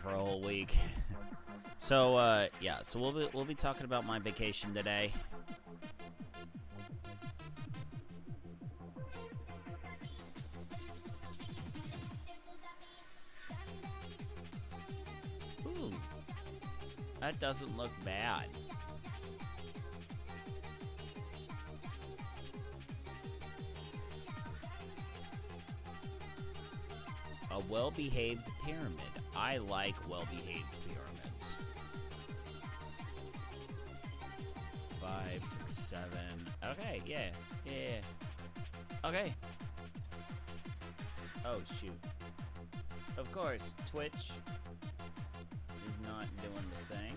for a whole week. So, yeah, so we'll be talking about my vacation today. Ooh, that doesn't look bad. A well-behaved pyramid. I like well-behaved pyramids. 5, 6, 7. Okay, yeah. Okay. Oh, shoot. Of course, Twitch is not doing the thing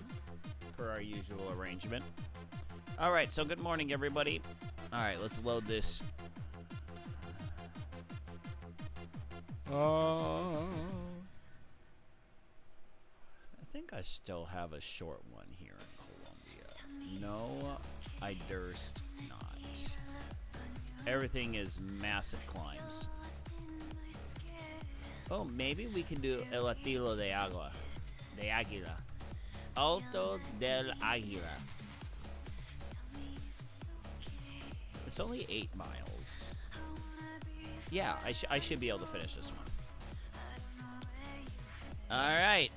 per our usual arrangement. Alright, so good morning, everybody. Alright, let's load this. I think I still have a short one here in Colombia. No, I durst not. Everything is massive climbs. Oh, maybe we can do El Estilo de Agua. De Águila. Alto del Águila. It's only 8 miles. Yeah, I should be able to finish this one. Alright.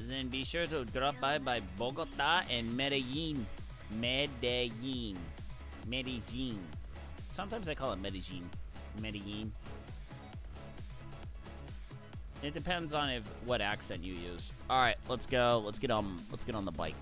Then be sure to drop by Bogota and Medellin. Medellin. Sometimes I call it Medellin. It depends on what accent you use. Alright, let's go. Let's get on the bike.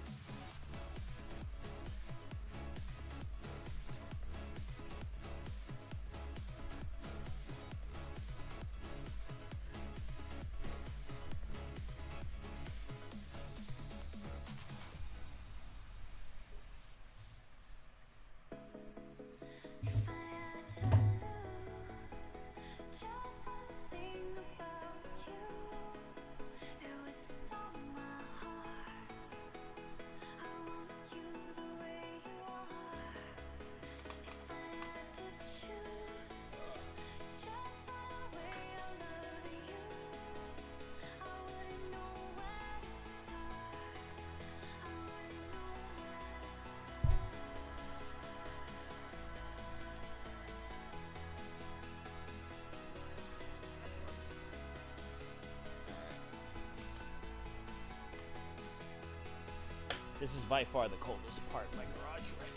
This is by far the coldest part of my garage right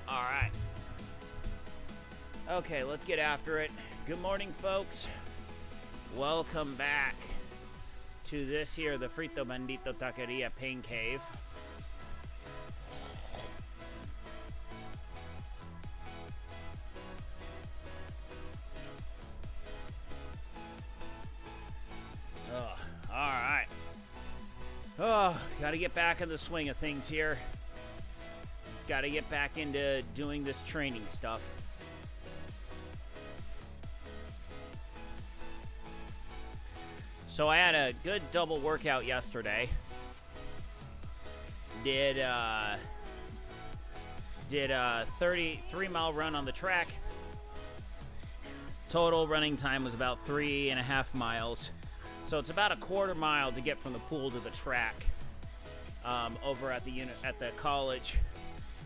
now. Alright. Okay, let's get after it. Good morning, folks. Welcome back to this here, the Frito Bandito Taqueria Pain Cave. Alright. Oh, gotta get back in the swing of things here. Just gotta get back into doing this training stuff. So I had a good double workout yesterday. Did a 33-mile run on the track. Total running time was about 3.5 miles. So it's about a quarter mile to get from the pool to the track over at the college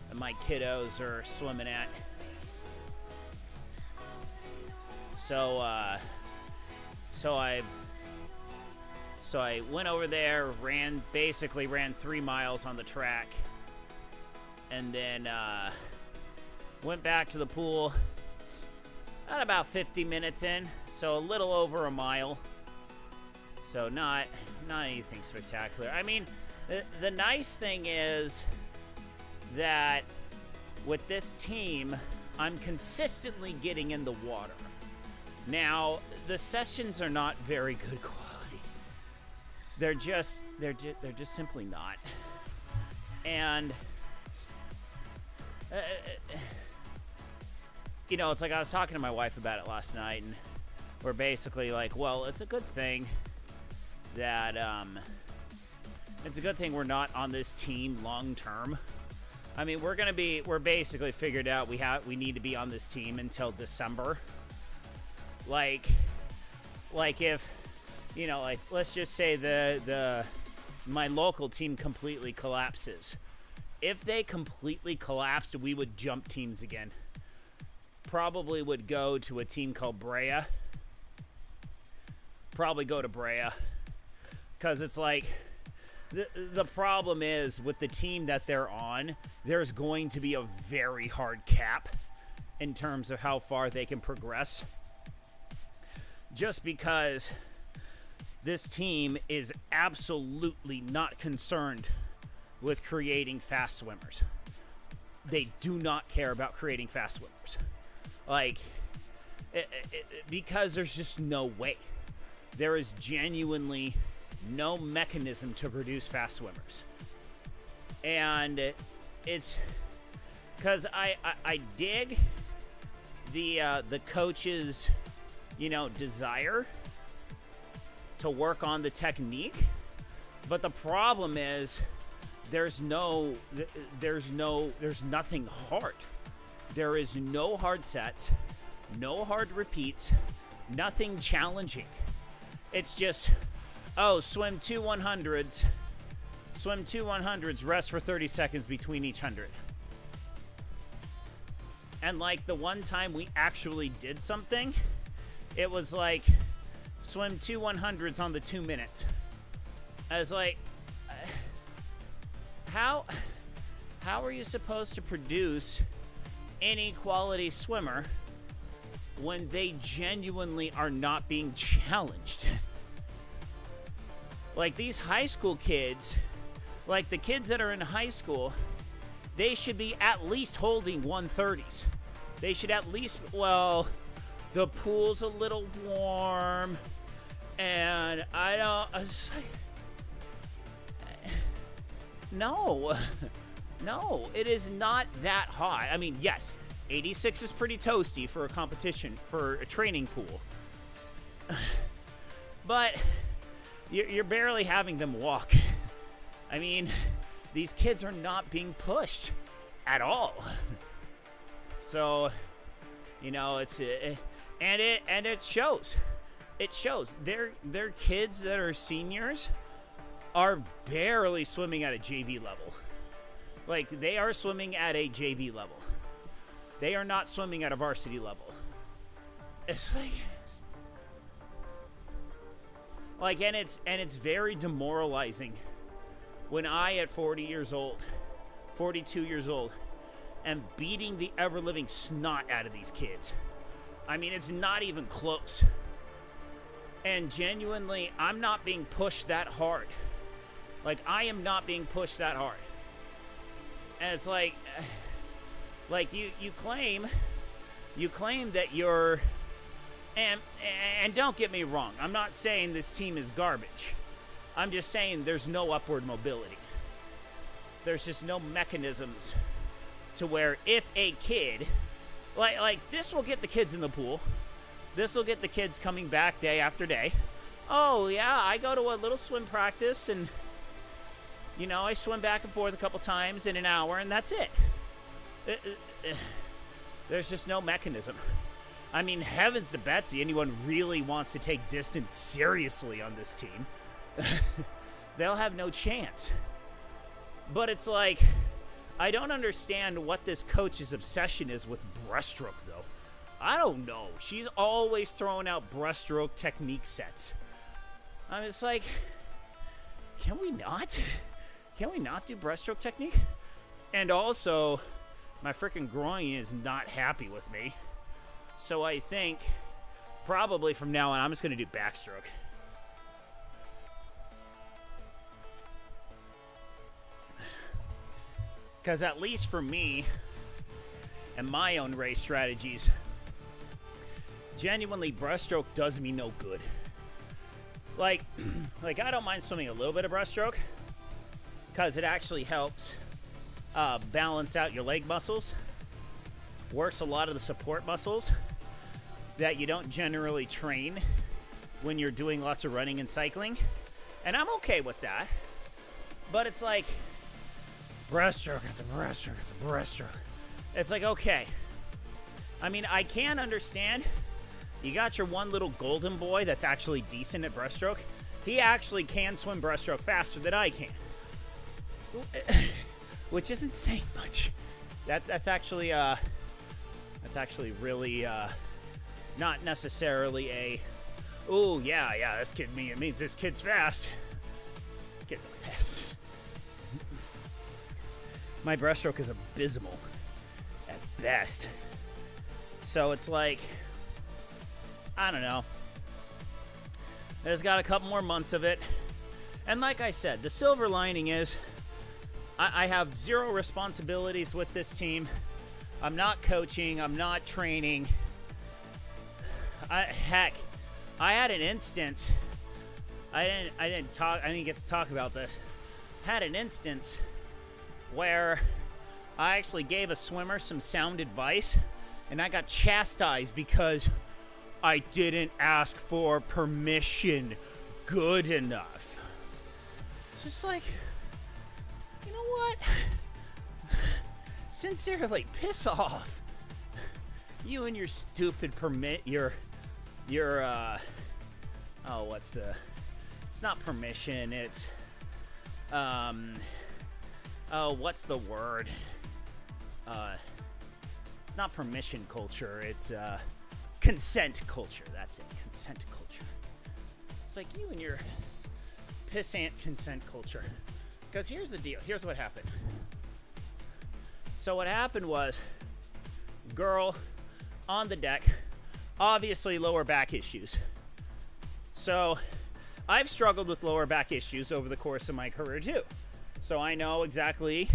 that my kiddos are swimming at. So I went over there, basically ran 3 miles on the track, and then went back to the pool at about 50 minutes in, so a little over a mile. So not anything spectacular. I mean, the nice thing is that with this team, I'm consistently getting in the water. Now, the sessions are not very good quality. They're just simply not. And you know, it's like I was talking to my wife about it last night, and we're basically like, well, it's a good thing that we're not on this team long term. I mean, we're basically figured out we need to be on this team until December. Like if, like let's just say my local team completely collapses. If they completely collapsed, we would jump teams again. Probably would go to a team called Brea. Probably go to Brea. Because it's like, the problem is with the team that they're on, there's going to be a very hard cap in terms of how far they can progress. Just because this team is absolutely not concerned with creating fast swimmers. They do not care about creating fast swimmers. Like, because there's just no way. There is genuinely no mechanism to produce fast swimmers. And it's because I dig the coach's, desire to work on the technique. But the problem is there's nothing hard. There is no hard sets, no hard repeats, nothing challenging. It's just, swim two 100s, rest for 30 seconds between each 100. And like the one time we actually did something, it was like, swim two 100s on the 2 minutes. I was like, how are you supposed to produce any quality swimmer when they genuinely are not being challenged? Like these high school kids, like the kids that are in high school, they should be at least holding 130s. They should at least, the pool's a little warm, and no, it is not that hot. I mean, yes, 86 is pretty toasty for a competition, for a training pool. But you're barely having them walk. I mean, these kids are not being pushed at all. So, it's and it shows. It shows. They're kids that are seniors are barely swimming at a JV level. Like, they are swimming at a JV level. They are not swimming at a varsity level. It's like, and it's very demoralizing when I, at 42 years old, am beating the ever-living snot out of these kids. I mean, it's not even close. And genuinely, I'm not being pushed that hard. Like, I am not being pushed that hard. And it's like you claim that you're, and don't get me wrong, I'm not saying this team is garbage. I'm just saying there's no upward mobility. There's just no mechanisms to where if a kid, like this will get the kids in the pool. This will get the kids coming back day after day. Oh, yeah, I go to a little swim practice and, I swim back and forth a couple times in an hour and that's it. There's just no mechanism. I mean, heavens to Betsy, anyone really wants to take distance seriously on this team, they'll have no chance. But it's like, I don't understand what this coach's obsession is with breaststroke, though. I don't know. She's always throwing out breaststroke technique sets. I'm just like, can we not? Can we not do breaststroke technique? And also, my freaking groin is not happy with me. So I think probably from now on, I'm just going to do backstroke. Because at least for me and my own race strategies, genuinely breaststroke does me no good. Like I don't mind swimming a little bit of breaststroke because it actually helps balance out your leg muscles, works a lot of the support muscles that you don't generally train when you're doing lots of running and cycling, and I'm okay with that. But it's like breaststroke at the breaststroke at the breaststroke. It's like, okay, I mean, I can understand You got your one little golden boy that's actually decent at breaststroke. He actually can swim breaststroke faster than I can. Which isn't saying much. That's actually really not necessarily a, oh yeah, this kid it means this kid's fast. This kid's not fast. My breaststroke is abysmal at best. So it's like, I don't know. There's got a couple more months of it. And like I said, the silver lining is I have zero responsibilities with this team. I'm not coaching. I'm not training. Heck, I had an instance. I didn't get to talk about this. Had an instance where I actually gave a swimmer some sound advice, and I got chastised because I didn't ask for permission good enough. It's just like, you know what? Sincerely, piss off. You and your stupid permit, it's not permission, it's, what's the word? It's not permission culture, it's, consent culture. That's it, consent culture. It's like you and your pissant consent culture. Because here's the deal, here's what happened. So what happened was, girl on the deck, obviously lower back issues. So I've struggled with lower back issues over the course of my career too. So I know exactly,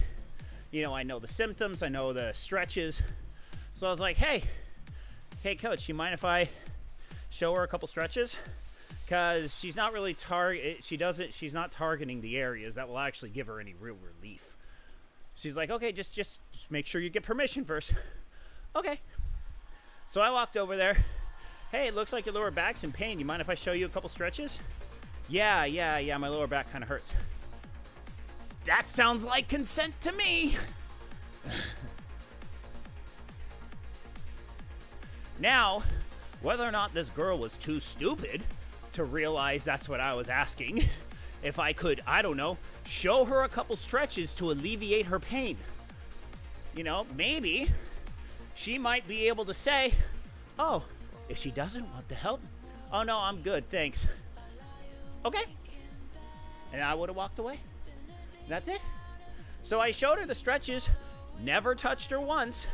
I know the symptoms, I know the stretches. So I was like, hey coach, you mind if I show her a couple stretches? Because she's not really she's not targeting the areas that will actually give her any real relief. She's like, okay, just make sure you get permission first. Okay. So I walked over there. Hey, it looks like your lower back's in pain. You mind if I show you a couple stretches? Yeah, my lower back kind of hurts. That sounds like consent to me. Now, whether or not this girl was too stupid to realize that's what I was asking, if I could, I don't know, show her a couple stretches to alleviate her pain. Maybe she might be able to say, oh, if she doesn't want the help, oh no, I'm good, thanks. Okay. And I would have walked away. That's it. So I showed her the stretches, never touched her once.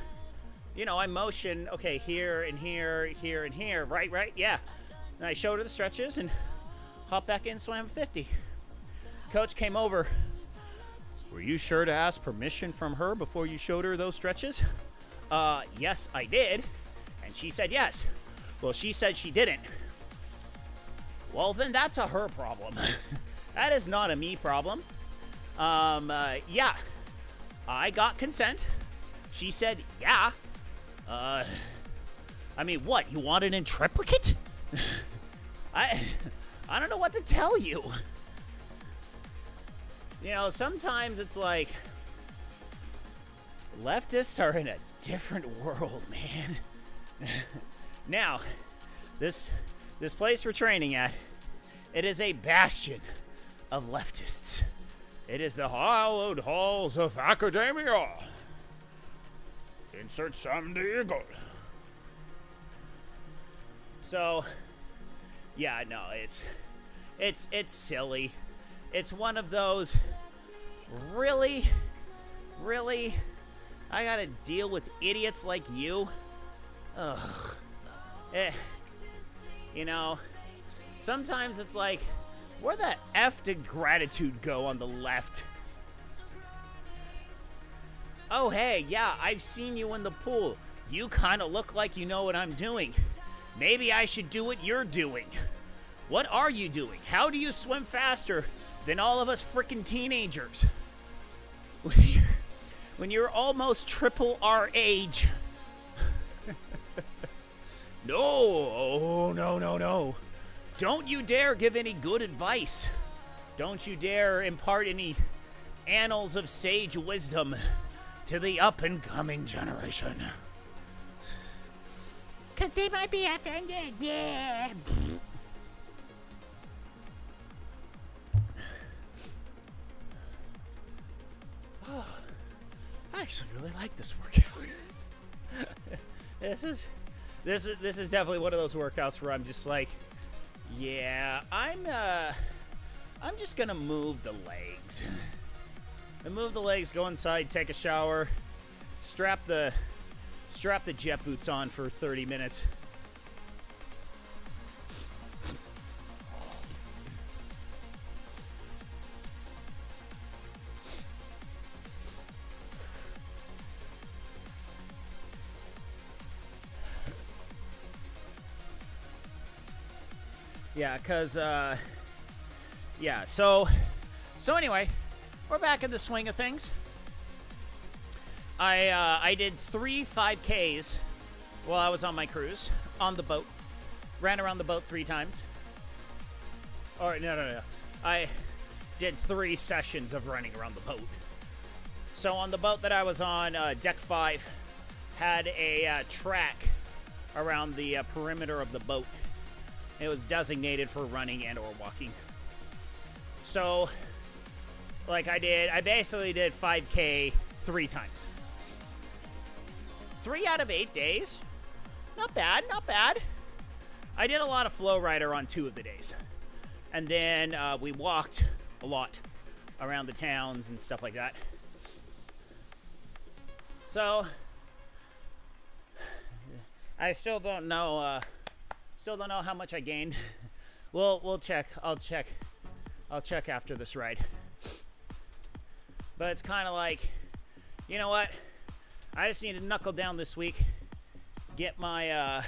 I motioned, okay, here and here, here and here, right, yeah. And I showed her the stretches and hopped back in, swam 50. Coach came over. Were you sure to ask permission from her before you showed her those stretches? Yes, I did. And she said yes. Well, she said she didn't. Well, then that's a her problem. That is not a me problem. Yeah. I got consent. She said, yeah. What? You want it in triplicate? I don't know what to tell you. Sometimes it's like leftists are in a different world, man. Now, this place we're training at, it is a bastion of leftists. It is the hallowed halls of academia. Insert Sam the Eagle. So, yeah, no, it's silly. It's one of those, really, I gotta deal with idiots like you? Ugh. Sometimes it's like, where the F did gratitude go on the left? Oh, hey, yeah, I've seen you in the pool. You kind of look like you know what I'm doing. Maybe I should do what you're doing. What are you doing? How do you swim faster than all of us frickin' teenagers? When you're almost triple our age. No. Don't you dare give any good advice. Don't you dare impart any annals of sage wisdom to the up-and-coming generation. because they might be offended. Yeah. Oh, I actually really like this workout. This is definitely one of those workouts where I'm just like, yeah, I'm just gonna move the legs. And move the legs, go inside, take a shower, strap the jet boots on for 30 minutes. Yeah, cause yeah, so anyway, we're back in the swing of things. I did 3 5Ks while I was on my cruise on the boat. Ran around the boat 3 times. Or no. I did 3 sessions of running around the boat. So on the boat that I was on, deck 5 had a track around the perimeter of the boat. It was designated for running and or walking. So, like I basically did 5K 3 times. 3 out of 8 days. Not bad, not bad. I did a lot of flow rider on 2 of the days. And then we walked a lot around the towns and stuff like that. So, I still don't know how much I gained. We'll check. I'll check after this ride. But it's kind of like, you know what? I just need to knuckle down this week. Get my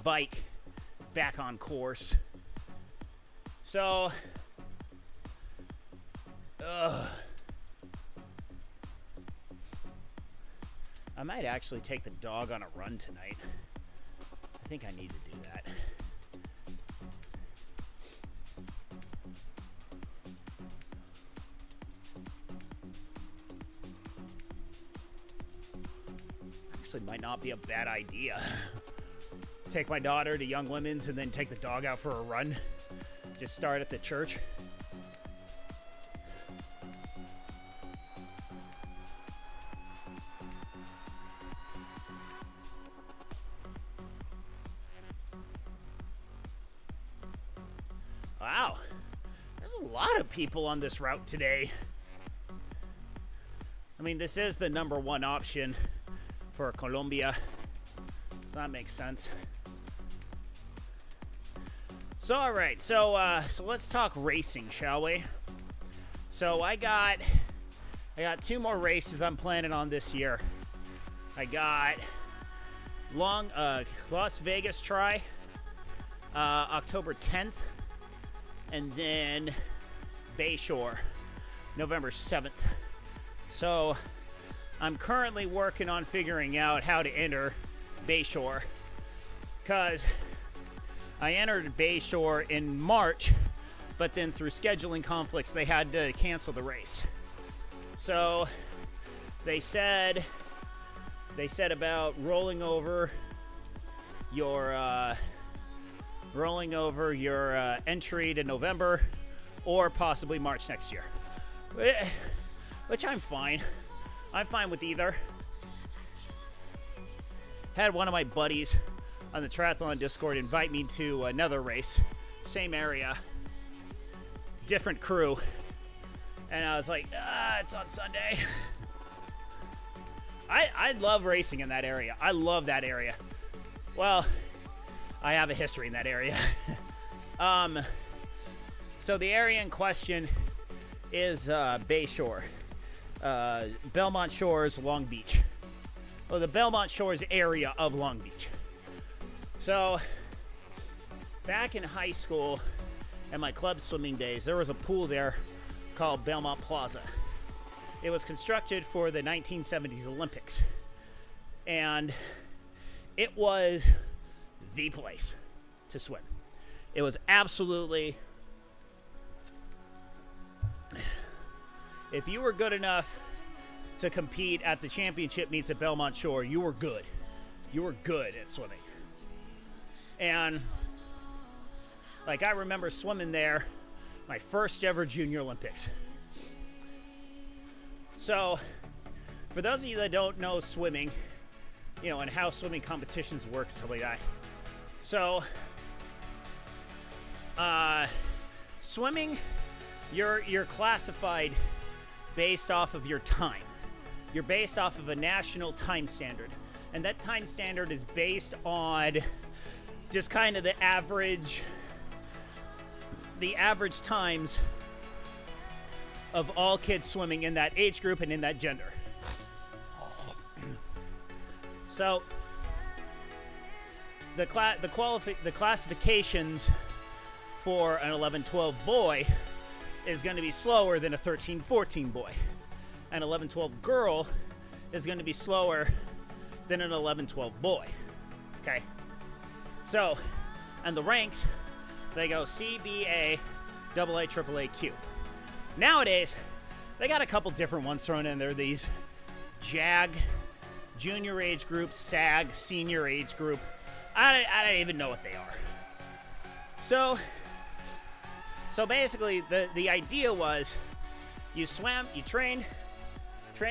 bike back on course. So, I might actually take the dog on a run tonight. I think I need to do that. Actually, might not be a bad idea. Take my daughter to Young Women's and then take the dog out for a run. Just start at the church. Wow, there's a lot of people on this route today. I mean, this is the #1 option for Colombia, so that makes sense. So, all right, so let's talk racing, shall we? So I got 2 more races I'm planning on this year. I got Las Vegas Tri, October 10th. And then Bayshore, November 7th. So I'm currently working on figuring out how to enter Bayshore, because I entered Bayshore in March, but then through scheduling conflicts, they had to cancel the race. So they said about rolling over your entry to November or possibly March next year, which I'm fine. I'm fine with either. Had one of my buddies on the triathlon Discord invite me to another race, same area, different crew, and I was like, it's on Sunday. I love racing in that area. I love that area. Well, I have a history in that area. So the area in question is Bayshore, Belmont Shores, Long Beach. Well, the Belmont Shores area of Long Beach. So back in high school and my club swimming days, there was a pool there called Belmont Plaza. It was constructed for the 1970s Olympics, and it was the place to swim. It was absolutely, if you were good enough to compete at the championship meets at Belmont Shore, you were good. You were good at swimming. And like, I remember swimming there my first ever Junior Olympics. So for those of you that don't know swimming, you know, and how swimming competitions work and stuff like that. So swimming, you're classified based off of your time. You're based off of a national time standard. And that time standard is based on just kind of the average times of all kids swimming in that age group and in that gender. So the classifications for an 11-12 boy is going to be slower than a 13-14 boy. An 11-12 girl is going to be slower than an 11-12 boy. Okay? So, and the ranks, they go C, B, A, AA, AAA, Q. Nowadays, they got a couple different ones thrown in there. These JAG, junior age group, SAG, senior age group. I don't even know what they are. So basically, the idea was you swam, you train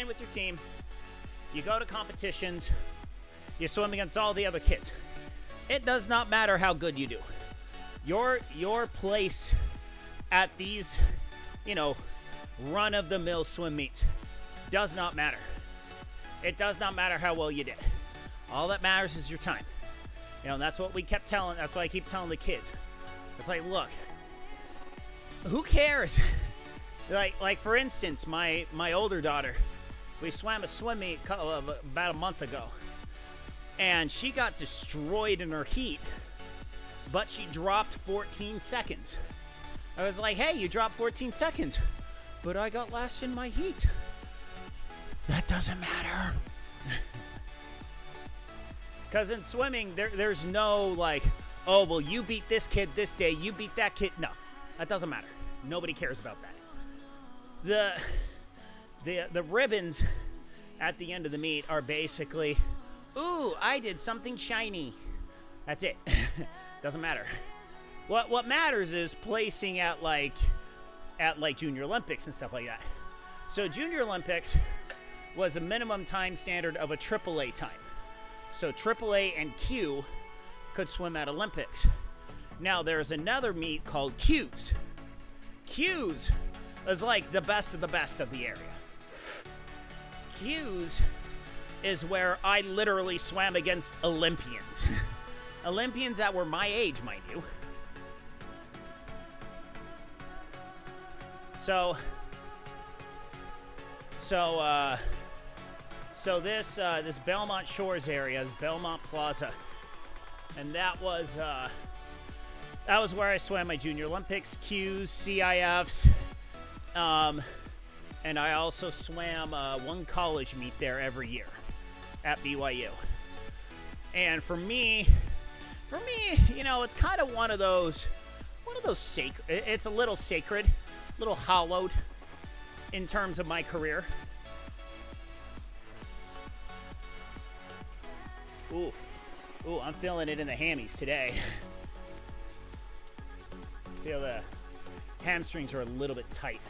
with your team, you go to competitions, you swim against all the other kids. It does not matter how good you do. Your place at these, you know, run-of-the-mill swim meets does not matter. It does not matter how well you did. All that matters is your time. You know, and that's what we kept telling. That's what I keep telling the kids. It's like, look, who cares? like for instance, my older daughter, we swam a swim meet about a month ago, and she got destroyed in her heat, but she dropped 14 seconds. I was like, hey, you dropped 14 seconds, but I got last in my heat. That doesn't matter. Because in swimming, there's no like, oh, well, you beat this kid this day, you beat that kid. No, that doesn't matter. Nobody cares about that. The ribbons at the end of the meet are basically, ooh, I did something shiny. That's it. Doesn't matter. What matters is placing at Junior Olympics and stuff like that. So Junior Olympics was a minimum time standard of a AAA time. So AAA and Q could swim at Olympics. Now there's another meet called Qs. Qs is like the best of the area. Qs is where I literally swam against Olympians. Olympians that were my age, mind you. So this Belmont Shores area is Belmont Plaza, and that was where I swam my Junior Olympics, Qs, CIFs, and I also swam one college meet there every year at BYU. And for me, you know, it's kind of one of those sacred. It's a little sacred, a little hallowed in terms of my career. Ooh, I'm feeling it in the hammies today. Feel the hamstrings are a little bit tight.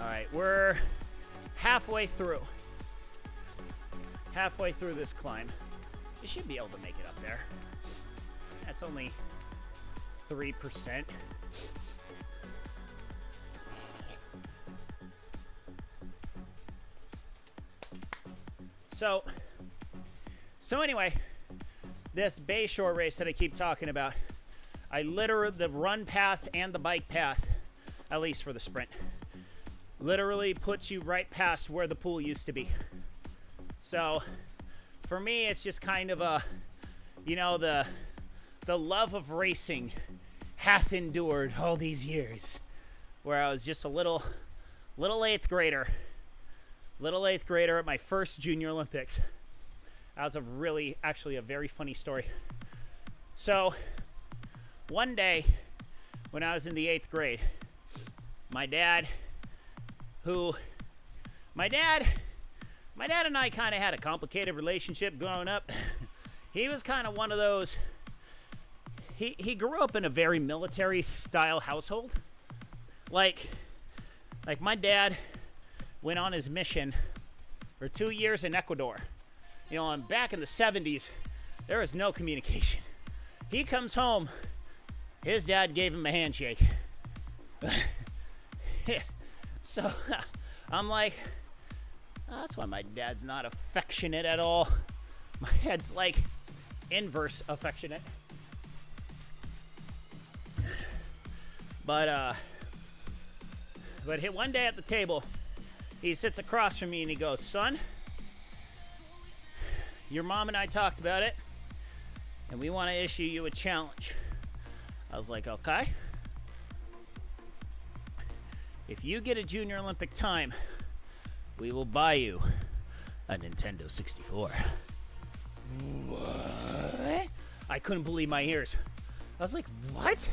All right, we're halfway through this climb. You should be able to make it up there. That's only 3%. So anyway, this Bayshore race that I keep talking about, I literally, the run path and the bike path, at least for the sprint, literally puts you right past where the pool used to be. So for me, it's just kind of a, you know, the love of racing hath endured all these years, where I was just a little eighth grader at my first Junior Olympics. That was actually a very funny story. So one day when I was in the 8th grade. My dad and I kind of had a complicated relationship growing up. He was kind of one of those, he grew up in a very military style household. Like my dad went on his mission for 2 years in Ecuador. You know, and back in the 70s, there was no communication. He comes home, his dad gave him a handshake. So I'm like, oh, that's why my dad's not affectionate at all. My dad's like inverse affectionate. But one day at the table, he sits across from me and he goes, son, your mom and I talked about it, and we want to issue you a challenge. I was like, okay. If you get a Junior Olympic time, we will buy you a Nintendo 64. What? I couldn't believe my ears. I was like, what?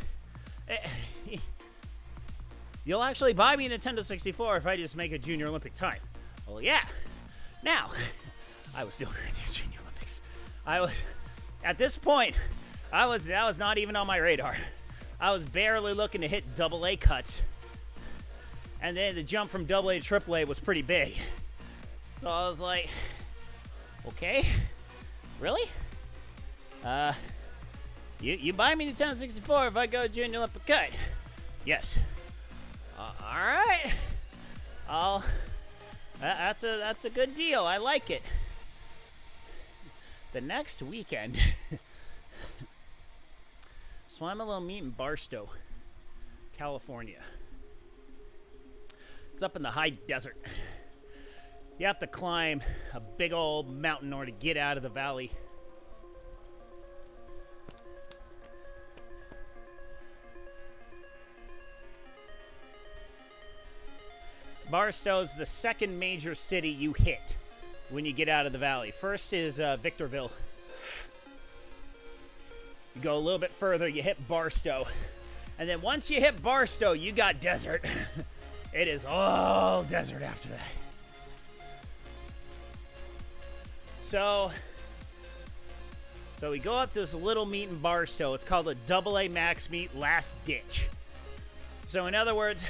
You'll actually buy me a Nintendo 64 if I just make a Junior Olympic time. Well, yeah. Now, I was nowhere near Junior Olympics. At this point, that was not even on my radar. I was barely looking to hit AA cuts. And then the jump from AA to AAA was pretty big. So I was like, okay, really? You buy me the Nintendo 64 if I go Junior Olympic cut? Yes. All right. That's a good deal. I like it. The next weekend, swam a little meet in Barstow, California. It's up in the high desert. You have to climb a big old mountain in order to get out of the valley. Barstow's the second major city you hit when you get out of the valley. First is Victorville. You go a little bit further, you hit Barstow. And then once you hit Barstow, you got desert. It is all desert after that. So we go up to this little meet in Barstow. It's called a AA Max Meet Last Ditch. So in other words,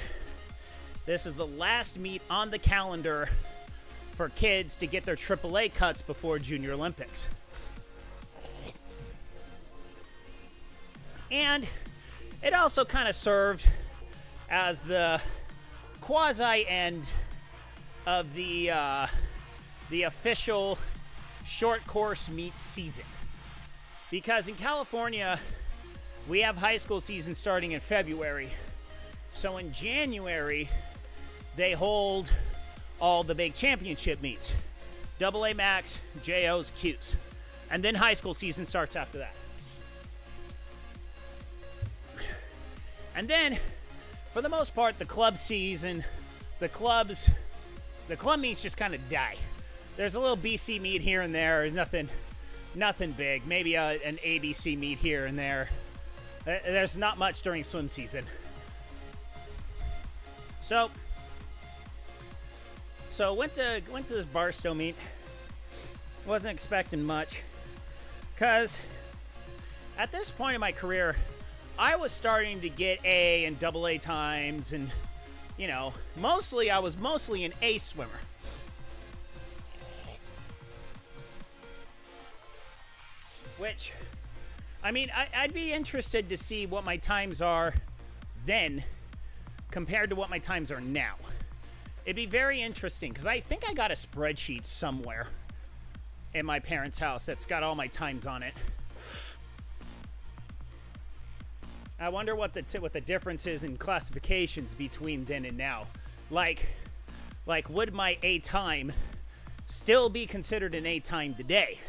this is the last meet on the calendar for kids to get their AAA cuts before Junior Olympics. And it also kind of served as the quasi end of the official short course meet season, because in California we have high school season starting in February, so in January they hold all the big championship meets, AA Max, JOs, Qs, and then high school season starts after that. And then for the most part, the club season, the club meets just kind of die. There's a little BC meet here and there, nothing big. Maybe an ABC meet here and there. There's not much during swim season. So went to this Barstow meet. Wasn't expecting much, cause at this point in my career, I was starting to get A and AA times, and you know, I was mostly an A swimmer. Which, I mean, I'd be interested to see what my times are then compared to what my times are now. It'd be very interesting, because I think I got a spreadsheet somewhere in my parents' house that's got all my times on it. I wonder what the difference is in classifications between then and now. Like would my A time still be considered an A time today?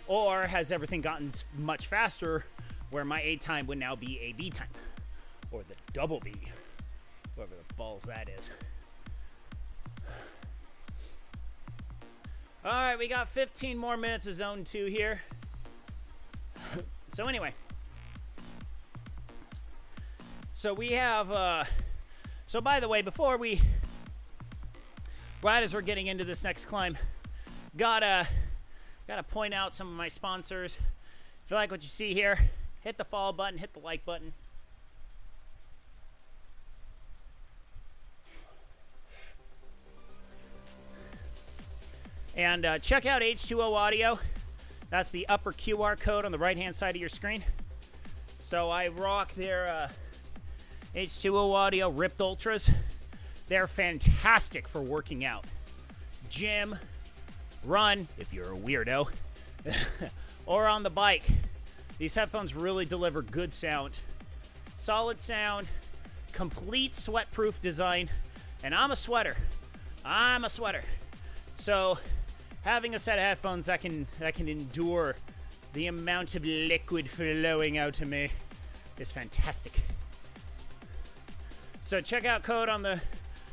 Or has everything gotten much faster where my A time would now be a B time? Or the double B, whatever the balls that is. All right, we got 15 more minutes of zone 2 here. So anyway. So we have, so by the way, right as we're getting into this next climb, gotta point out some of my sponsors. If you like what you see here, hit the follow button, hit the like button. And check out H2O Audio. That's the upper QR code on the right-hand side of your screen. So I rock their H2O Audio Ripped Ultras. They're fantastic for working out. Gym, run, if you're a weirdo, or on the bike. These headphones really deliver good sound. Solid sound, complete sweat-proof design, and I'm a sweater. So having a set of headphones that can endure the amount of liquid flowing out of me is fantastic. So check out code on the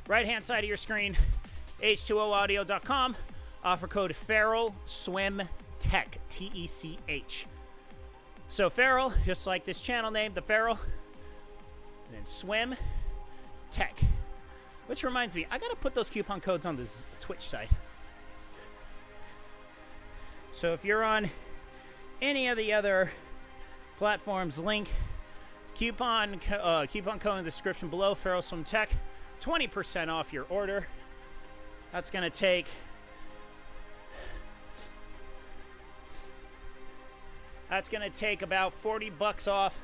right-hand side of your screen, h2oaudio.com. Offer code FeralSwimTech, T-E-C-H. So Feral, just like this channel name, the Feral, and then Swim Tech. Which reminds me, I gotta put those coupon codes on this Twitch side. So if you're on any of the other platforms, link coupon code in the description below, Feral Swim Tech, 20% off your order. That's gonna take about $40 off.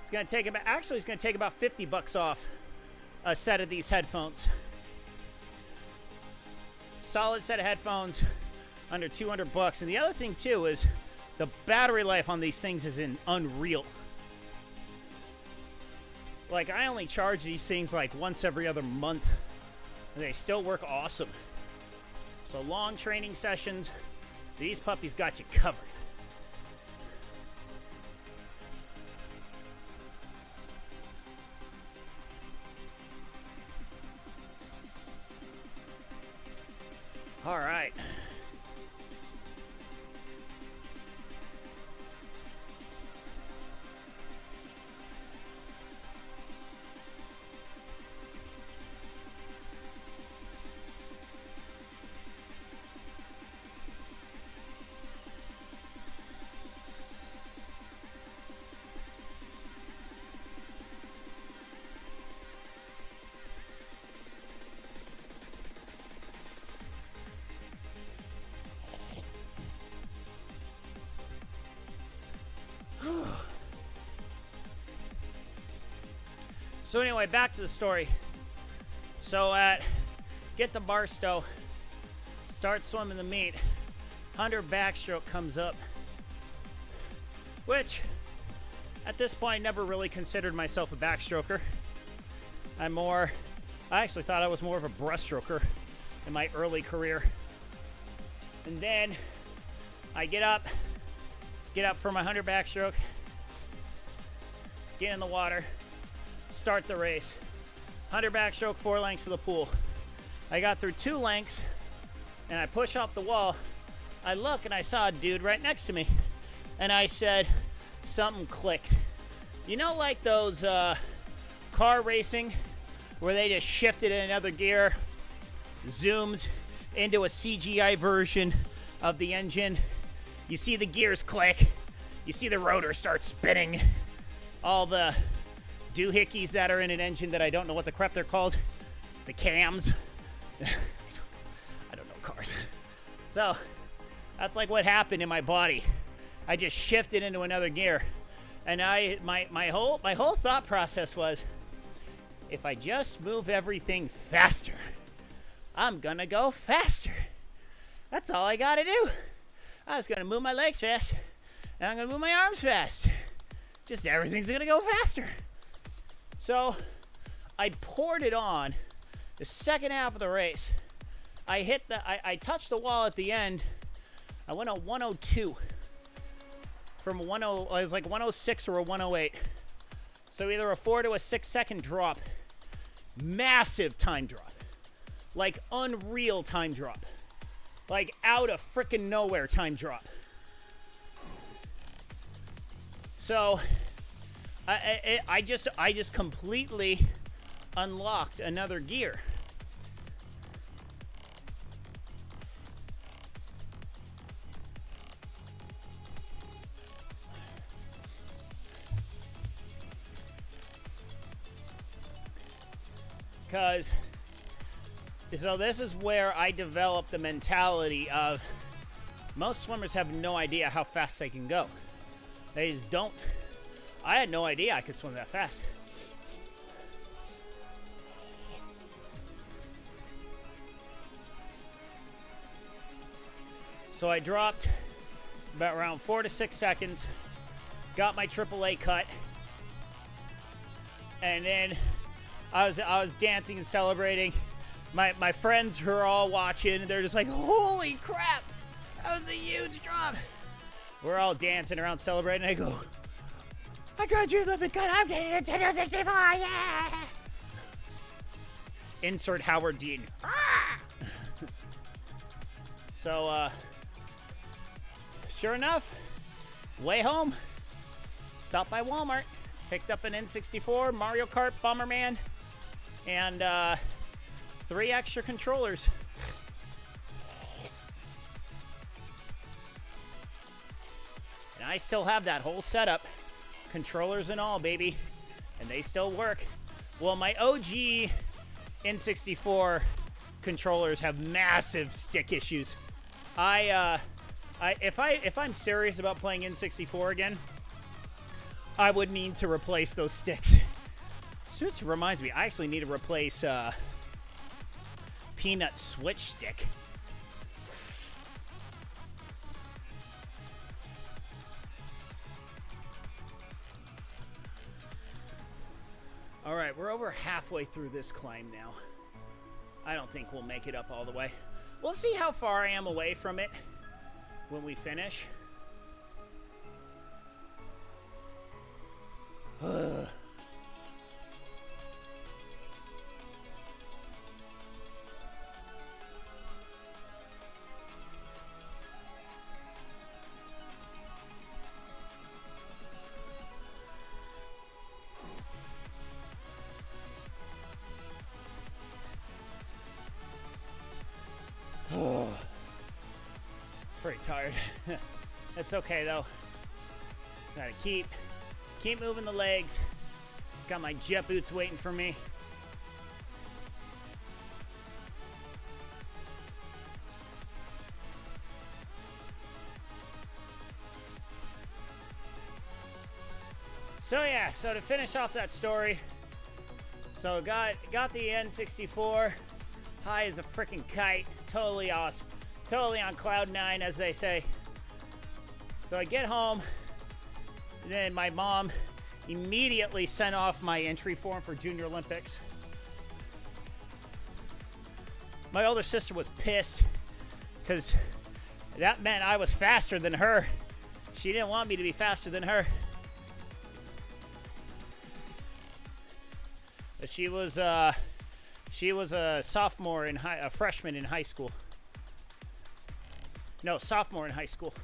It's gonna take about $50 off a set of these headphones. Solid set of headphones, under $200. And the other thing too is the battery life on these things is unreal. Like, I only charge these things like once every other month, and they still work awesome. So long training sessions, these puppies got you covered. All right. So anyway, back to the story. So get to Barstow, start swimming the meet. 100 backstroke comes up, which at this point I never really considered myself a backstroker. I actually thought I was more of a breaststroker in my early career. And then I get up for my 100 backstroke, get in the water, start the race. 100 backstroke, 4 lengths to the pool. I got through 2 lengths, and I push off the wall. I look, and I saw a dude right next to me. And I said, something clicked. You know, like those car racing, where they just shifted in another gear, zooms into a CGI version of the engine. You see the gears click. You see the rotor start spinning. All the doohickeys that are in an engine that I don't know what the crap they're called. The cams. I don't know cars. So that's like what happened in my body. I just shifted into another gear. And my whole thought process was, if I just move everything faster, I'm gonna go faster. That's all I gotta do. I was gonna move my legs fast, and I'm gonna move my arms fast. Just everything's gonna go faster. So I poured it on the second half of the race. I touched the wall at the end. I went a 102 from I was like 106 or a 108. So either a 4 to a 6 second drop. Massive time drop. Like unreal time drop. Like out of frickin' nowhere time drop. So I just completely unlocked another gear. So this is where I developed the mentality of most swimmers have no idea how fast they can go. They just don't. I had no idea I could swim that fast. So I dropped about around 4 to 6 seconds, got my AAA cut, and then I was dancing and celebrating. My friends who are all watching, they're just like, holy crap, that was a huge drop. We're all dancing around celebrating. I go, I got your limit cut. I'm getting a 10.64, yeah. Insert Howard Dean. So, sure enough, way home, stopped by Walmart, picked up an N64, Mario Kart, Bomberman, and 3 extra controllers. And I still have that whole setup, controllers and all, baby, and they still work. Well, my OG N64 controllers have massive stick issues. If I'm serious about playing N64 again, I would need to replace those sticks. Which reminds me, I actually need to replace Peanut Switch stick. All right, we're over halfway through this climb now. I don't think we'll make it up all the way. We'll see how far I am away from it when we finish. Pretty tired. That's okay though. Gotta keep moving the legs. Got my jet boots waiting for me. So yeah, so to finish off that story, so got the N64, high as a freaking kite, totally awesome, totally on cloud 9 as they say. So I get home, and then my mom immediately sent off my entry form for Junior Olympics. My older sister was pissed because that meant I was faster than her. She didn't want me to be faster than her. But she was a sophomore a freshman in high school. No, sophomore in high school.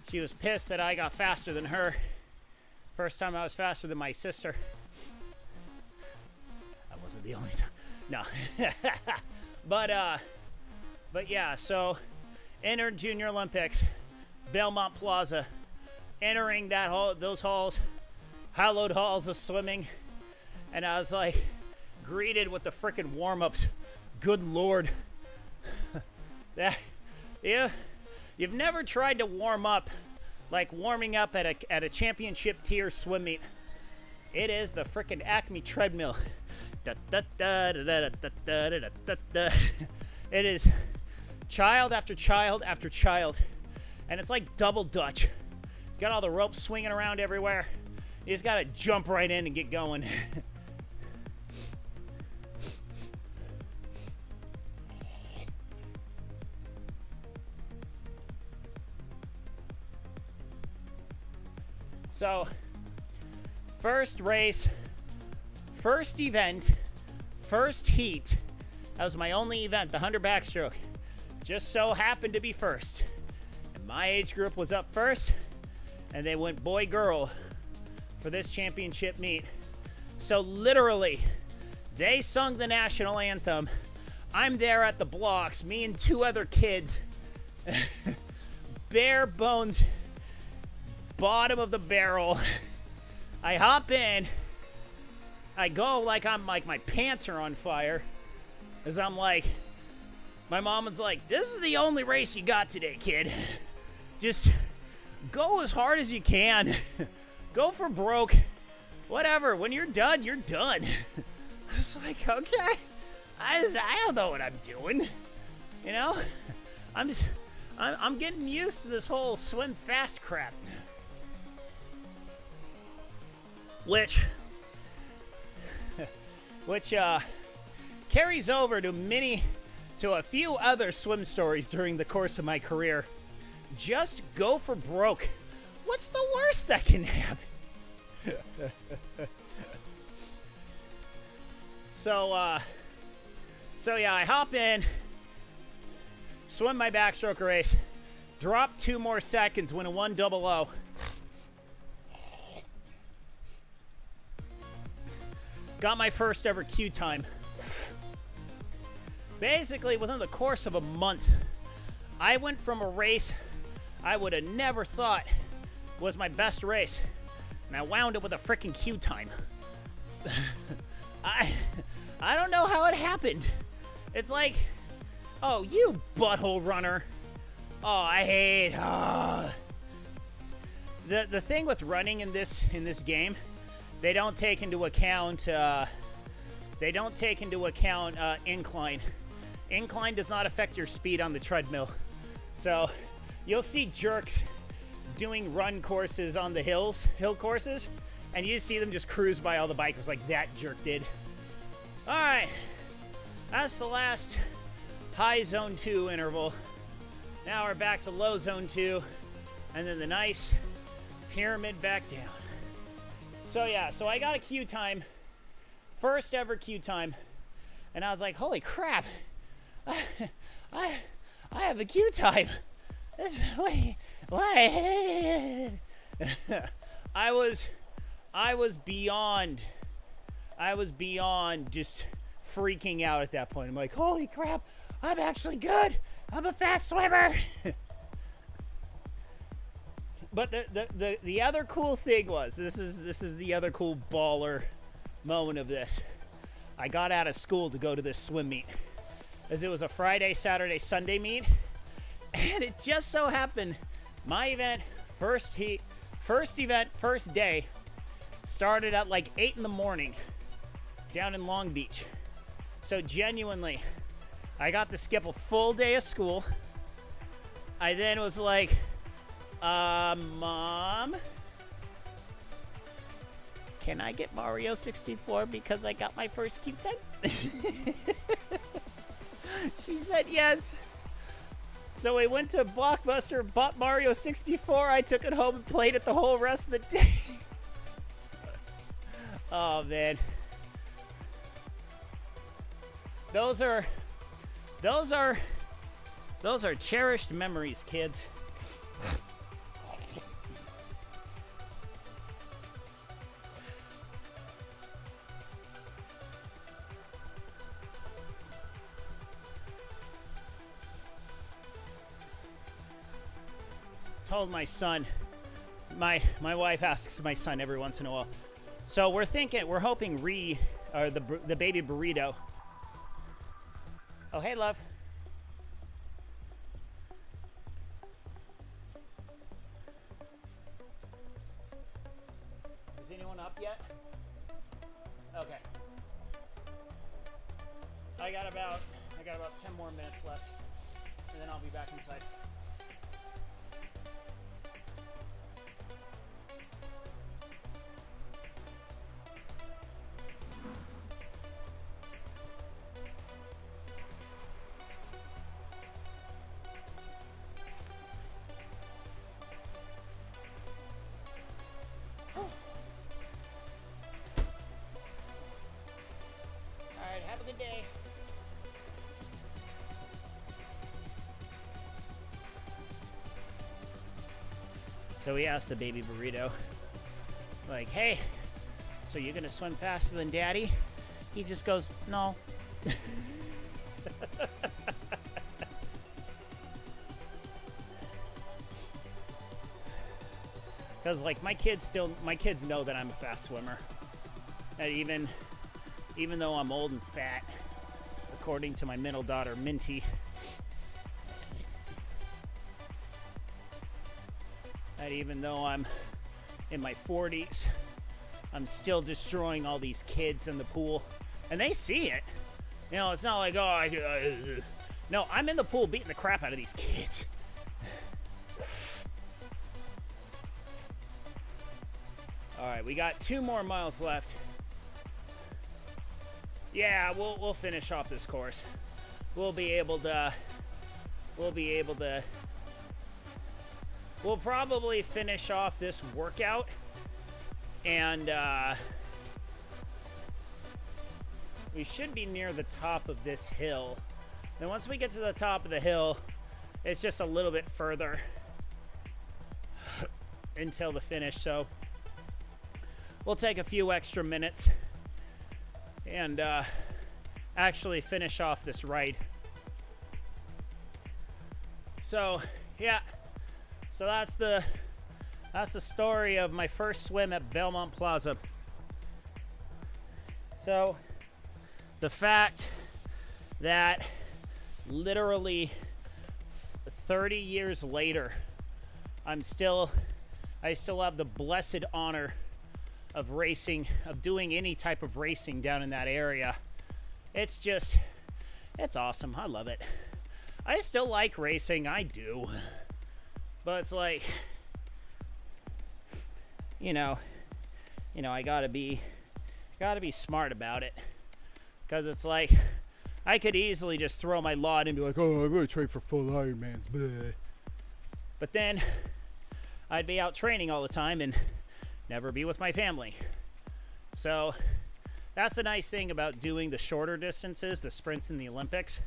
She was pissed that I got faster than her. First time I was faster than my sister. That wasn't the only time. No. But yeah, so entered Junior Olympics, Belmont Plaza, entering those halls, hallowed halls of swimming, and I was like greeted with the frickin' warm-ups. Good Lord. You've never tried to warm up like warming up at a championship tier swim meet. It is the frickin' Acme treadmill. It is child after child after child, and it's like double dutch. Got all the ropes swinging around everywhere. You just gotta jump right in and get going. So, first race, first event, first heat. That was my only event, the 100 backstroke. Just so happened to be first. And my age group was up first, and they went boy-girl for this championship meet. So literally, they sung the national anthem. I'm there at the blocks, me and 2 other kids, bare bones, bottom of the barrel. I hop in, I go like my pants are on fire, as I'm like, my mom was like, this is the only race you got today, kid. Just go as hard as you can. Go for broke. Whatever. When you're done, you're done. It's like, okay. I don't know what I'm doing. You know? I'm getting used to this whole swim fast crap. Which carries over to a few other swim stories during the course of my career. Just go for broke. What's the worst that can happen? So yeah, I hop in, swim my backstroke race, drop 2 more seconds, win a 1:00. Got my first ever Q time. Basically, within the course of a month, I went from a race I would have never thought was my best race, and I wound up with a freaking Q time. I don't know how it happened. It's like, oh, you butthole runner. Oh, I hate. The thing with running in this game, they don't take into account. Incline. Incline does not affect your speed on the treadmill. So you'll see jerks doing run courses on the hill courses, and you see them just cruise by all the bikers like that jerk did. All right, that's the last high zone 2 interval. Now we're back to low zone 2, and then the nice pyramid back down. So yeah, so I got a Q time, first ever Q time, and I was like, holy crap, I have a Q time. This, why? I was beyond just freaking out at that point. I'm like, holy crap, I'm actually good. I'm a fast swimmer. But the other cool thing was, this is the other cool baller moment of this. I got out of school to go to this swim meet, as it was a Friday, Saturday, Sunday meet, and it just so happened my event, first day, started at like 8 in the morning down in Long Beach. So genuinely, I got to skip a full day of school. I then was like, Mom, can I get Mario 64 because I got my first Q time? She said yes. So we went to Blockbuster, bought Mario 64. I took it home and played it the whole rest of the day. Oh man. Those are cherished memories, kids. Told my son, my wife asks my son every once in a while. So we're hoping the baby burrito. Oh, hey, love. Is anyone up yet? Okay. I got about 10 more minutes left, and then I'll be back inside. Have a good day. So he asked the baby burrito, like, hey, so you're gonna swim faster than daddy? He just goes, no. Because like my kids know that I'm a fast swimmer. And even though I'm old and fat, according to my middle daughter, Minty, that even though I'm in my 40s, I'm still destroying all these kids in the pool. And they see it. You know, it's not like, oh, no, I'm in the pool beating the crap out of these kids. All right, we got 2 more miles left. Yeah, we'll finish off this course. We'll probably finish off this workout, and we should be near the top of this hill. And once we get to the top of the hill, it's just a little bit further until the finish. So we'll take a few extra minutes and actually finish off this ride. So yeah, so that's the story of my first swim at Belmont Plaza. So the fact that literally 30 years later, I still have the blessed honor of doing any type of racing down in that area. It's awesome. I love it. I still like racing. I do. But it's like, you know, I gotta be smart about it. Because it's like, I could easily just throw my lot and be like, oh, I'm going to train for full Ironmans. Bleh. But then I'd be out training all the time and never be with my family. So that's the nice thing about doing the shorter distances, the sprints in the Olympics,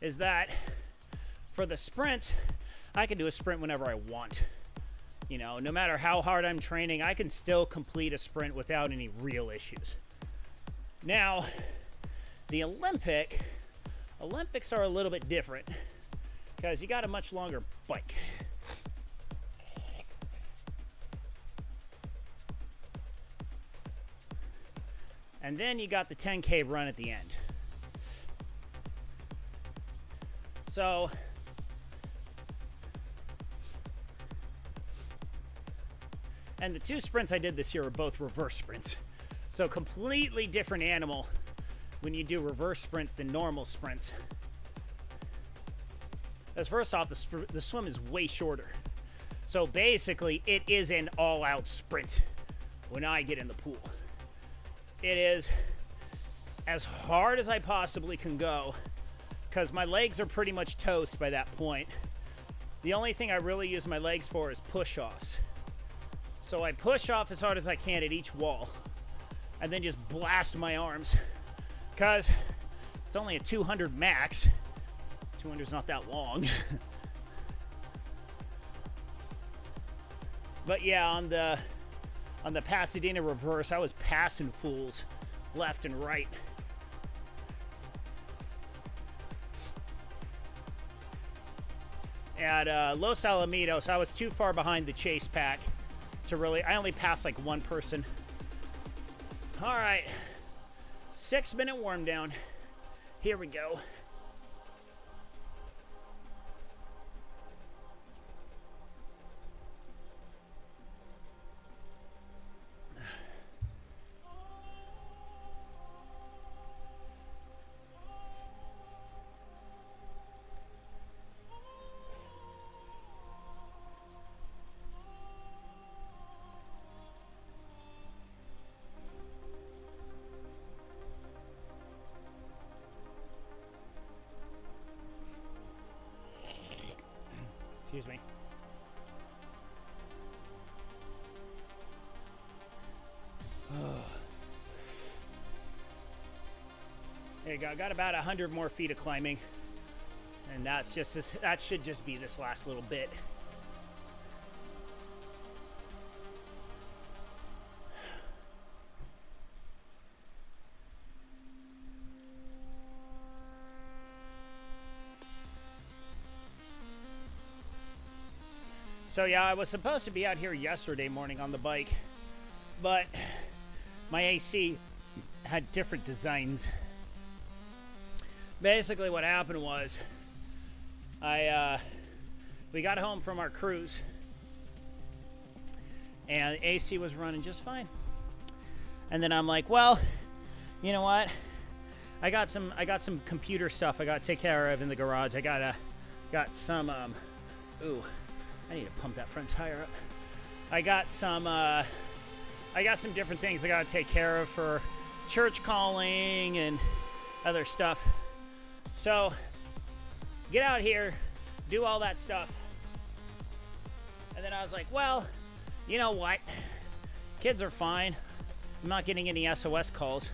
is that for the sprints, I can do a sprint whenever I want. You know, no matter how hard I'm training, I can still complete a sprint without any real issues. Now, the Olympics are a little bit different because you got a much longer bike. And then you got the 10K run at the end. So and the 2 sprints I did this year are both reverse sprints. So completely different animal when you do reverse sprints than normal sprints. As first off, the swim is way shorter. So basically, it is an all-out sprint when I get in the pool. It is as hard as I possibly can go because my legs are pretty much toast by that point. The only thing I really use my legs for is push-offs. So I push off as hard as I can at each wall and then just blast my arms because it's only a 200 max. 200's not that long. But yeah, on the Pasadena reverse, I was passing fools left and right. At Los Alamitos, I was too far behind the chase pack to really, I only passed like one person. All right, 6-minute warm down. Here we go. Excuse me. There you go. Got about 100 more feet of climbing, and that should just be this last little bit. So yeah, I was supposed to be out here yesterday morning on the bike, but my AC had different designs. Basically what happened was we got home from our cruise and the AC was running just fine. And then I'm like, well, you know what? I got some computer stuff I got to take care of in the garage. I got some ooh, I need to pump that front tire up. I got some different things I got to take care of for church calling and other stuff. So, get out here, do all that stuff. And then I was like, well, you know what? Kids are fine. I'm not getting any SOS calls.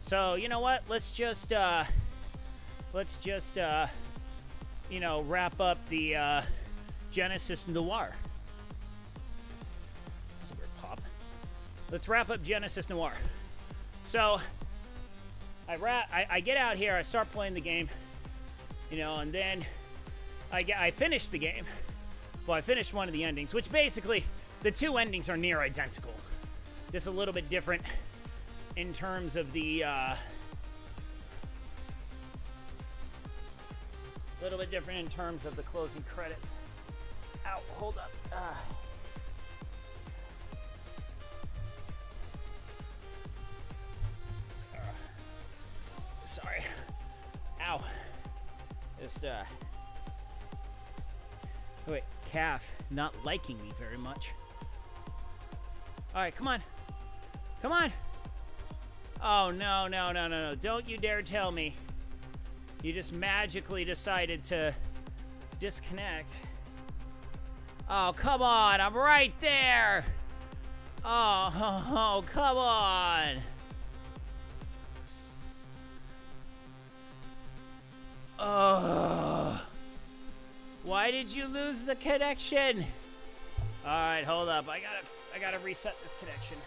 So, you know what? Let's just wrap up the Genesis Noir. That's a weird pop. Let's wrap up Genesis Noir. So, I get out here, I start playing the game, and then I finish the game. Well, I finished one of the endings, which basically, the two endings are near identical. Just a little bit different in terms of the, closing credits. Ow, hold up. Sorry. Ow. Just, wait, calf not liking me very much. Alright, come on. Come on! Oh, no. Don't you dare tell me you just magically decided to disconnect. Oh, come on. I'm right there. Oh, come on. Oh. Why did you lose the connection? All right, hold up. I gotta reset this connection.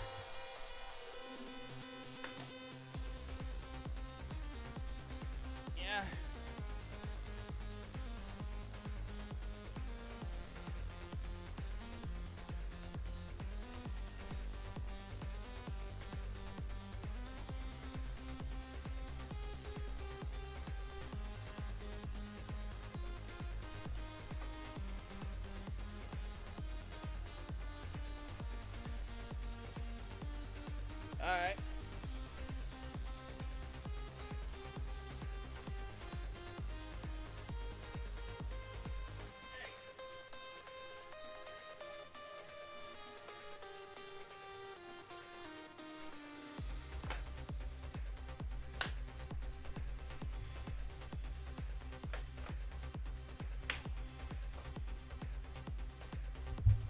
Yeah. All right.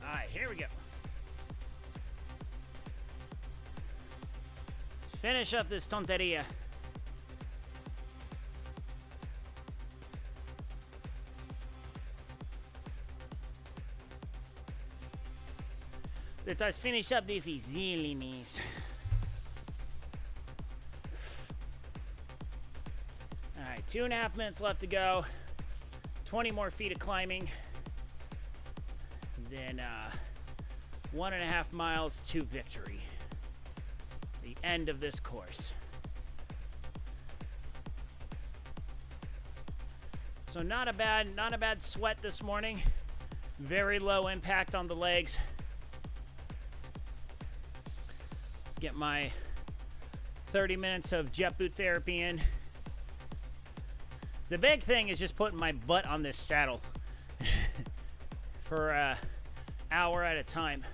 All right, here we go. Finish up this tonteria. Let us finish up these zillies. Alright, 2.5 minutes left to go. 20 more feet of climbing. Then 1.5 miles to victory. The end of this course. So not a bad sweat this morning. Very low impact on the legs. Get my 30 minutes of jet boot therapy in. The big thing is just putting my butt on this saddle for an hour at a time.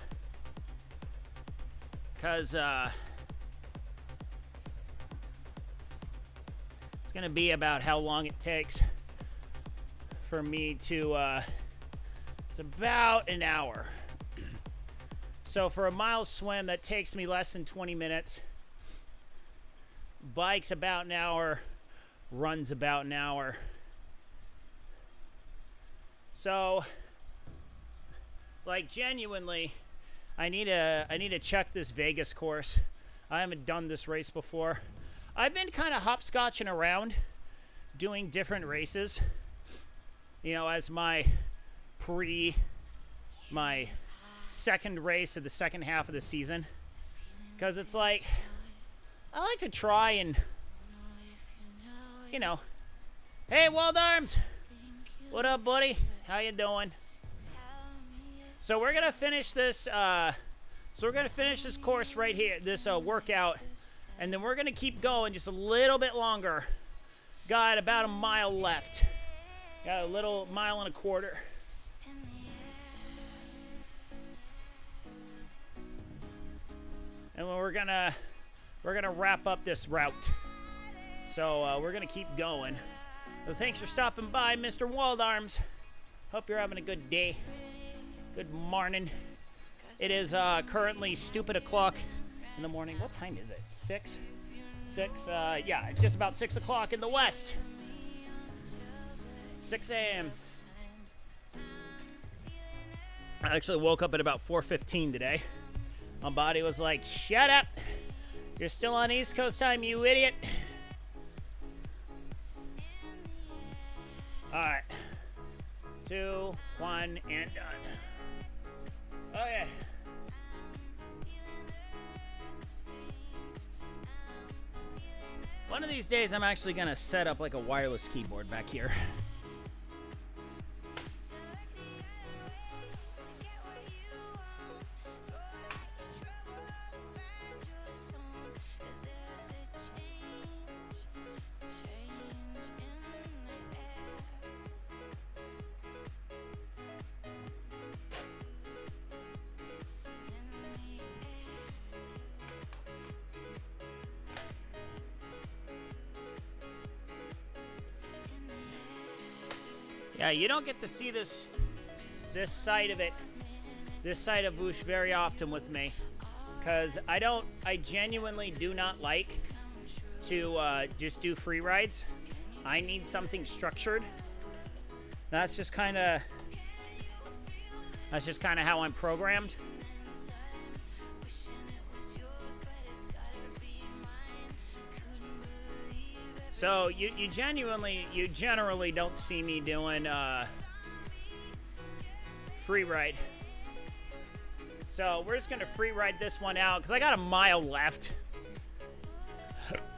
Because it's going to be about how long it takes for me to, it's about an hour. So for a mile swim, that takes me less than 20 minutes. Bike's about an hour, runs about an hour. So, like, genuinely, I need to check this Vegas course. I haven't done this race before. I've been kind of hopscotching around doing different races, as my my second race of the second half of the season, because it's like I like to try and, you know, hey, Wild Arms, what up, buddy? How you doing? So we're gonna finish this. This course right here, this workout, and then we're gonna keep going just a little bit longer. Got about a mile left. Got a little mile and a quarter. And we're gonna wrap up this route. So we're gonna keep going. So thanks for stopping by, Mr. Wild Arms. Hope you're having a good day. Good morning. It is currently stupid o'clock in the morning. What time is it? 6? Yeah, it's just about 6 o'clock in the west. 6 a.m. I actually woke up at about 4:15 today. My body was like, shut up. You're still on East Coast time, you idiot. All right. 2, 1, and done. Okay. One of these days, I'm actually going to set up like a wireless keyboard back here. Yeah, you don't get to see this side of it, this side of Whoosh very often with me, because I genuinely do not like to just do free rides. I need something structured. That's just kind of how I'm programmed. So you generally don't see me doing free ride. So we're just gonna free ride this one out because I got a mile left.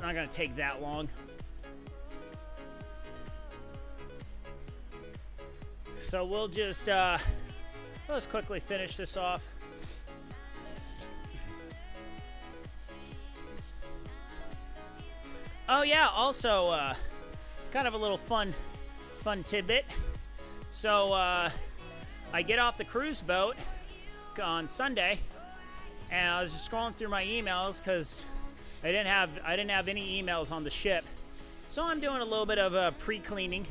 Not gonna take that long. So we'll just let's quickly finish this off. Oh yeah, also kind of a little fun tidbit. So I get off the cruise boat on Sunday, and I was just scrolling through my emails because I didn't have any emails on the ship. So I'm doing a little bit of pre-cleaning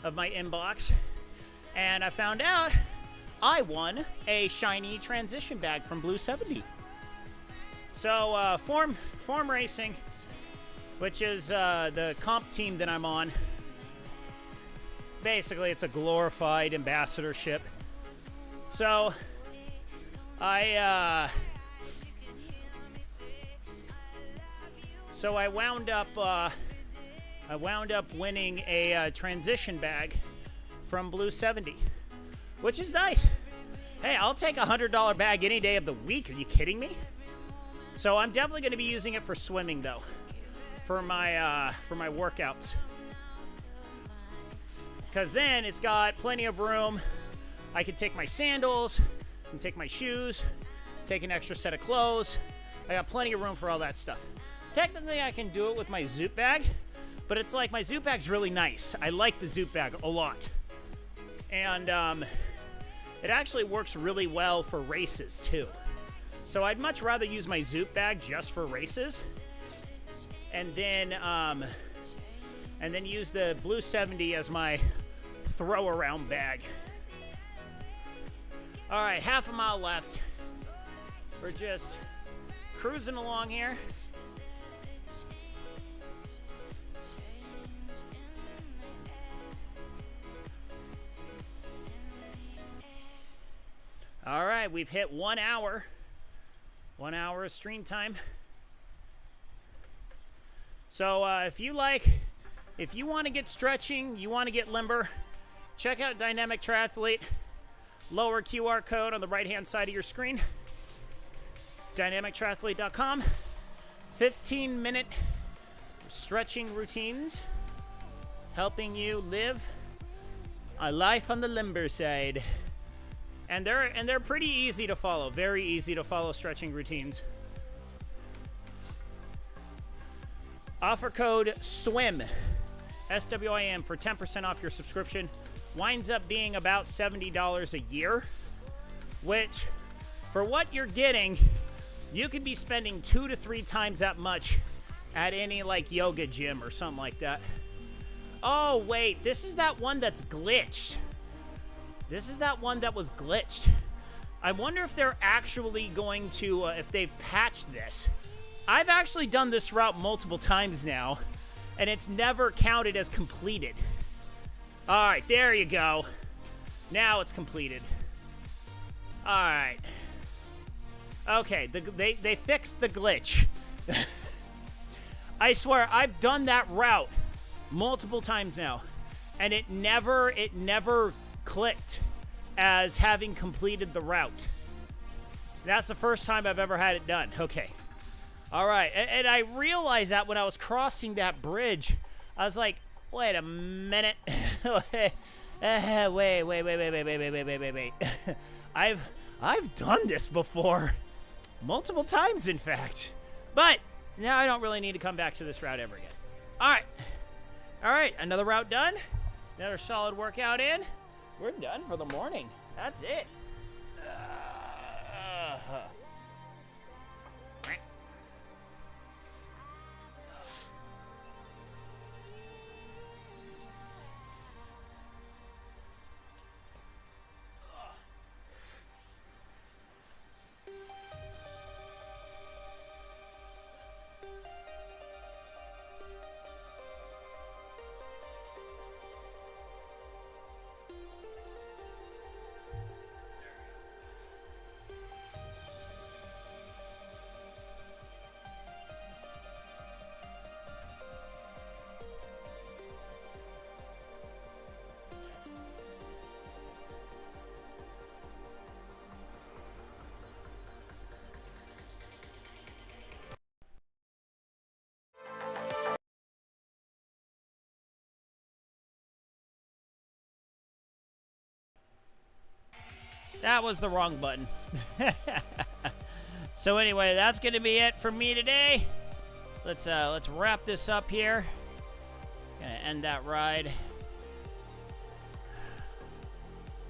of my inbox, and I found out I won a shiny transition bag from Blue 70. So Form Racing, which is the comp team that I'm on. Basically, it's a glorified ambassadorship. So I wound up winning a transition bag from Blue 70, which is nice. Hey, I'll take a $100 bag any day of the week. Are you kidding me? So I'm definitely going to be using it for swimming, though. For my workouts, because then it's got plenty of room. I can take my sandals, and take my shoes, take an extra set of clothes. I got plenty of room for all that stuff. Technically, I can do it with my Zoot bag, but it's like my Zoot bag's really nice. I like the Zoot bag a lot, and it actually works really well for races too. So I'd much rather use my Zoot bag just for races. And then use the Blue 70 as my throw-around bag. All right, half a mile left. We're just cruising along here. All right, we've hit 1 hour. 1 hour of stream time. So if you want to get stretching, you want to get limber, check out Dynamic Triathlete. lower QR code on the right-hand side of your screen. DynamicTriathlete.com. 15-minute stretching routines, helping you live a life on the limber side. And they're pretty easy to follow. Very easy to follow stretching routines. Offer code SWIM, SWIM, for 10% off your subscription. Winds up being about $70 a year, which, for what you're getting, you could be spending 2 to 3 times that much at any, like, yoga gym or something like that. Oh, wait, this is that one that's glitched. This is that one that was glitched. I wonder if they're actually going to, if they've patched this. I've actually done this route multiple times now, and it's never counted as completed. All right, there you go. Now it's completed. All right. Okay, they fixed the glitch. I swear, I've done that route multiple times now, and it never clicked as having completed the route. That's the first time I've ever had it done. Okay. All right. And I realized that when I was crossing that bridge, I was like, wait a minute. wait. I've done this before. Multiple times, in fact. But now I don't really need to come back to this route ever again. All right. All right. Another route done. Another solid workout in. We're done for the morning. That's it. That was the wrong button. So anyway, that's gonna be it for me today. Let's wrap this up here. Gonna end that ride.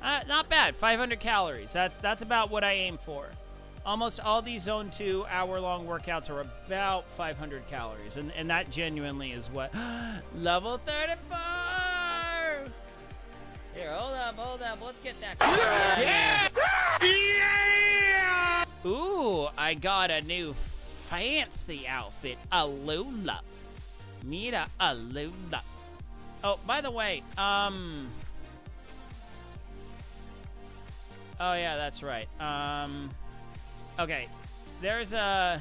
Not bad. 500 calories. That's about what I aim for. Almost all these Zone 2 hour-long workouts are about 500 calories, and that genuinely is what. Level 34. Here, hold up. Let's get that. Yeah! Yeah! Ooh, I got a new fancy outfit. Alula. Mira Alula. Oh, by the way, oh yeah, that's right. Okay. There's a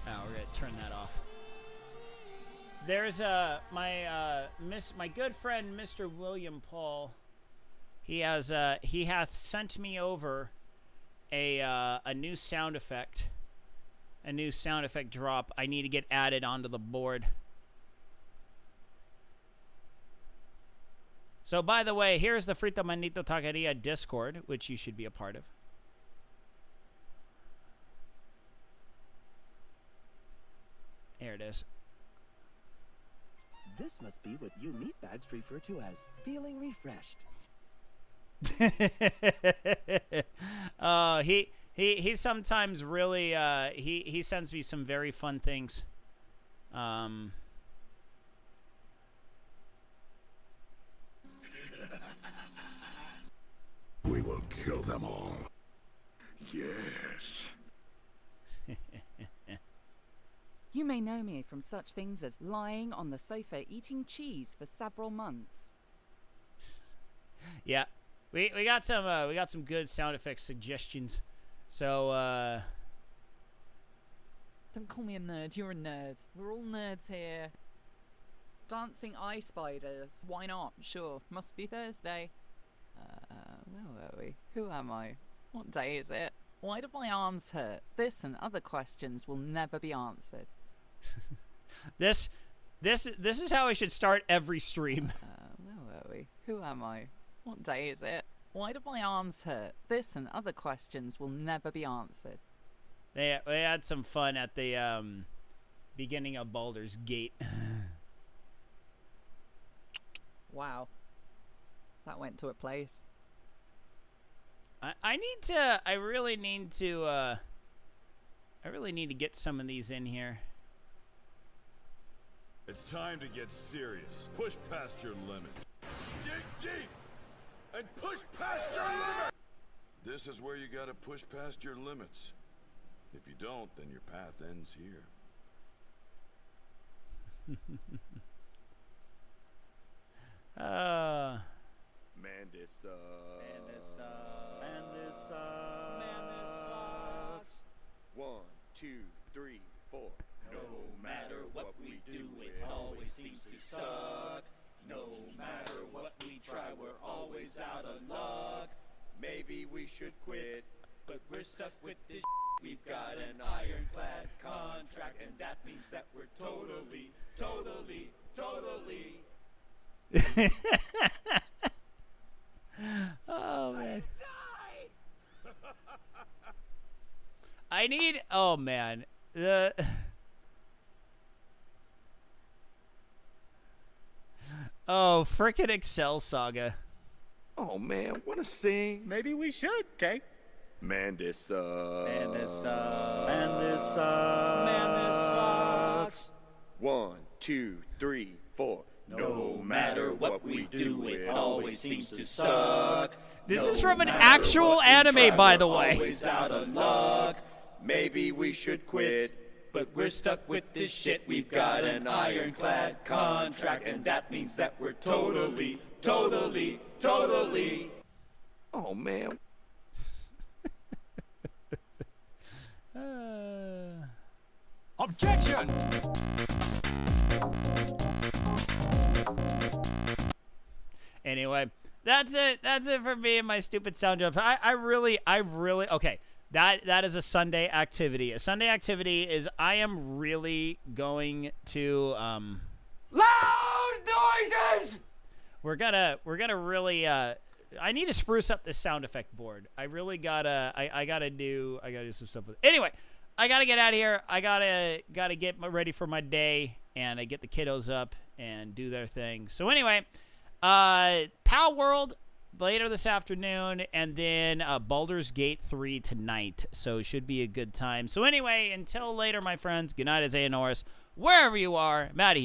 Oh, we're gonna turn that off. There's my good friend Mr. William Paul. He hath sent me over a new sound effect, drop. I need to get added onto the board. So by the way, here's the Frito Manito Taqueria Discord, which you should be a part of. Here it is. This must be what you meatbags refer to as feeling refreshed. He sometimes really he sends me some very fun things. We will kill them all. Yes. You may know me from such things as lying on the sofa eating cheese for several months. Yeah. We got some good sound effects suggestions. So Don't call me a nerd, you're a nerd. We're all nerds here. Dancing eye spiders. Why not? Sure. Must be Thursday. Where were we? Who am I? What day is it? Why do my arms hurt? This and other questions will never be answered. This is how I should start every stream. Where were we? Who am I? What day is it? Why do my arms hurt? This and other questions will never be answered. They had some fun at the beginning of Baldur's Gate. Wow. That went to a place. I really need to get some of these in here. It's time to get serious. Push past your limit. Dig deep and push past your limit. This is where you gotta push past your limits. If you don't, then your path ends here. Man, this sucks. Man, this sucks. Man, this sucks. Man, this sucks. 1, 2, 3, 4. No matter what we do, it always seems to suck. No matter what we try, we're always out of luck. Maybe we should quit, but we're stuck with this. We've got an ironclad contract, and that means that we're totally. Oh man. I need. Oh man. The. Oh, frickin' Excel Saga. Oh man, wanna sing? Maybe we should, okay? Man, this sucks. Man, this sucks. Man, this sucks. Man, this sucks. 1, 2, 3, 4. No matter what we do, it always seems to suck. This is from an actual anime, by the way. Always out of luck. Maybe we should quit, but we're stuck with this shit. We've got an ironclad contract, and that means that we're totally. Oh man. Objection! Anyway, that's it. That's it for me and my stupid sound drops. I really okay. That is a Sunday activity. A Sunday activity is I am really going to Loud noises! we're gonna really I need to spruce up this sound effect board. I really gotta I gotta do some stuff with it. Anyway, I gotta get out of here. I gotta get ready for my day and I get the kiddos up and do their thing. So anyway, Pal World later this afternoon, and then Baldur's Gate 3 tonight. So it should be a good time. So anyway, until later, my friends, good night, Isaiah Norris. Wherever you are, Maddie.